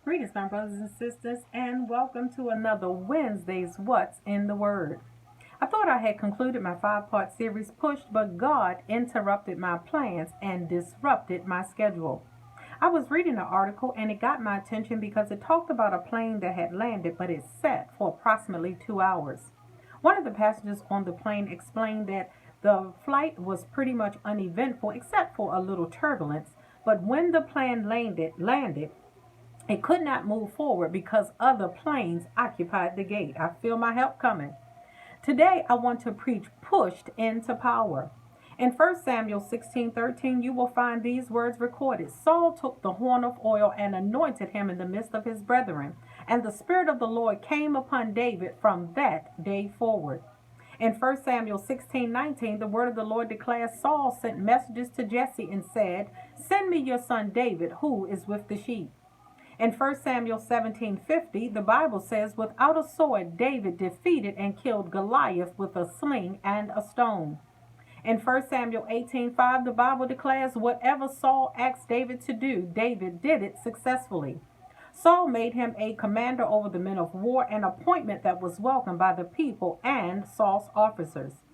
Greetings, my brothers and sisters, and welcome to another Wednesday's What's in the Word. I thought I had concluded my five-part series Pushed, but God interrupted my plans and disrupted my schedule. I was reading an article and it got my attention because it talked about a plane that had landed, but it sat for approximately 2 hours. One of the passengers on the plane explained that the flight was pretty much uneventful except for a little turbulence, but when the plane landed, it could not move forward because other planes occupied the gate. I feel my help coming. Today, I want to preach pushed into power. In 1 Samuel 16:13, you will find these words recorded. Saul took the horn of oil and anointed him in the midst of his brethren, and the Spirit of the Lord came upon David from that day forward. In 1 Samuel 16:19, the word of the Lord declares Saul sent messages to Jesse and said, "Send me your son David, who is with the sheep." In 1 Samuel 17:50, the Bible says, without a sword, David defeated and killed Goliath with a sling and a stone. In 1 Samuel 18:5, the Bible declares, whatever Saul asked David to do, David did it successfully. Saul made him a commander over the men of war, an appointment that was welcomed by the people and Saul's officers.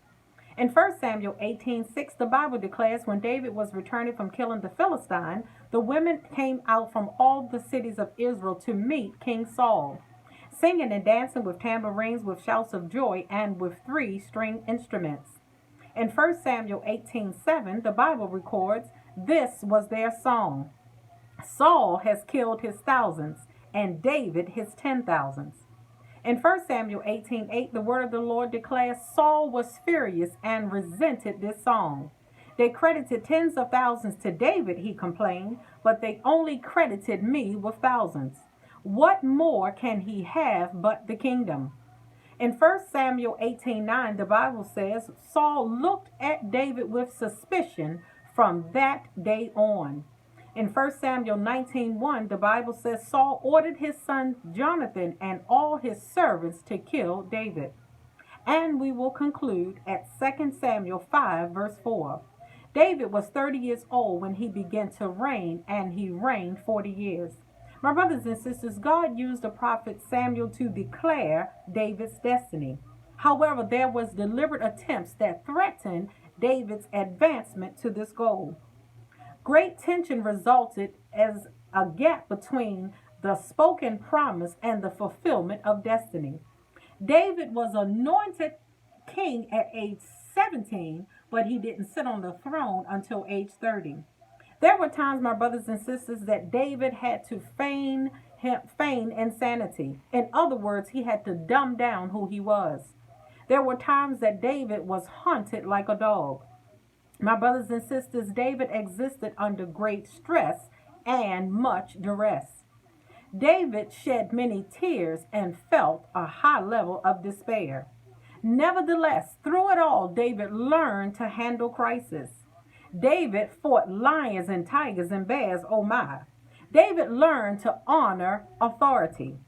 In 1 Samuel 18:6, the Bible declares when David was returning from killing the Philistine, the women came out from all the cities of Israel to meet King Saul, singing and dancing with tambourines, with shouts of joy, and with three-string instruments. In 1 Samuel 18:7, the Bible records, this was their song. Saul has killed his thousands, and David his 10,000s. In 1 Samuel 18:8, the word of the Lord declares Saul was furious and resented this song. They credited tens of thousands to David, he complained, but they only credited me with thousands. What more can he have but the kingdom? In 1 Samuel 18:9, the Bible says Saul looked at David with suspicion from that day on. In 1 Samuel 19:1, the Bible says Saul ordered his son Jonathan and all his servants to kill David. And we will conclude at 2 Samuel 5, verse 4. David was 30 years old when he began to reign, and he reigned 40 years. My brothers and sisters, God used the prophet Samuel to declare David's destiny. However, there was deliberate attempts that threatened David's advancement to this goal. Great tension resulted as a gap between the spoken promise and the fulfillment of destiny. David was anointed king at age 17, but he didn't sit on the throne until age 30. There were times, my brothers and sisters, that David had to feign insanity. In other words, he had to dumb down who he was. There were times that David was hunted like a dog. My brothers and sisters, David existed under great stress and much duress. David shed many tears and felt a high level of despair. Nevertheless, through it all, David learned to handle crisis. David fought lions and tigers and bears, oh my. David learned to honor authority.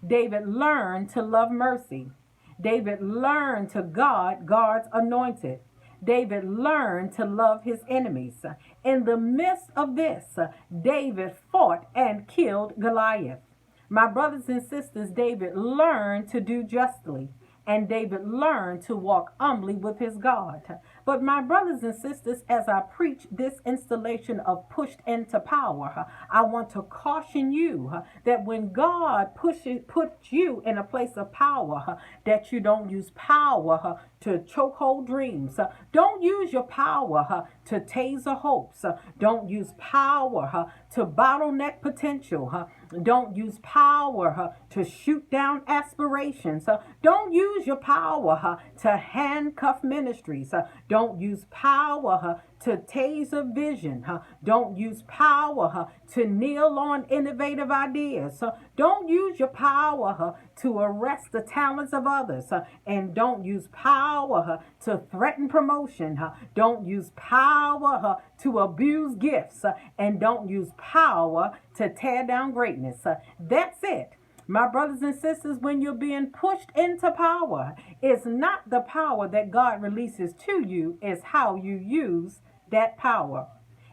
David learned to love mercy. David learned to guard God's anointed. David learned to love his enemies. In the midst of this, David fought and killed Goliath. My brothers and sisters, David learned to do justly, and David learned to walk humbly with his God. But my brothers and sisters, as I preach this installation of pushed into power, I want to caution you that when God puts you in a place of power, that you don't use power to chokehold dreams. Don't use your power to taser hopes. Don't use power to bottleneck potential. Don't use power to shoot down aspirations. Don't use your power to handcuff ministries. Don't use power to taser vision. Don't use power to kneel on innovative ideas. Don't use your power to arrest the talents of others. And don't use power to threaten promotion. Don't use power to abuse gifts. And don't use power to tear down greatness. That's it. My brothers and sisters, when you're being pushed into power, it's not the power that God releases to you, it's how you use that power.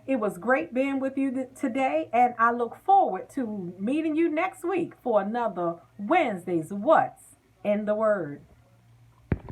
It was great being with you today, and I look forward to meeting you next week for another Wednesday's What's in the Word.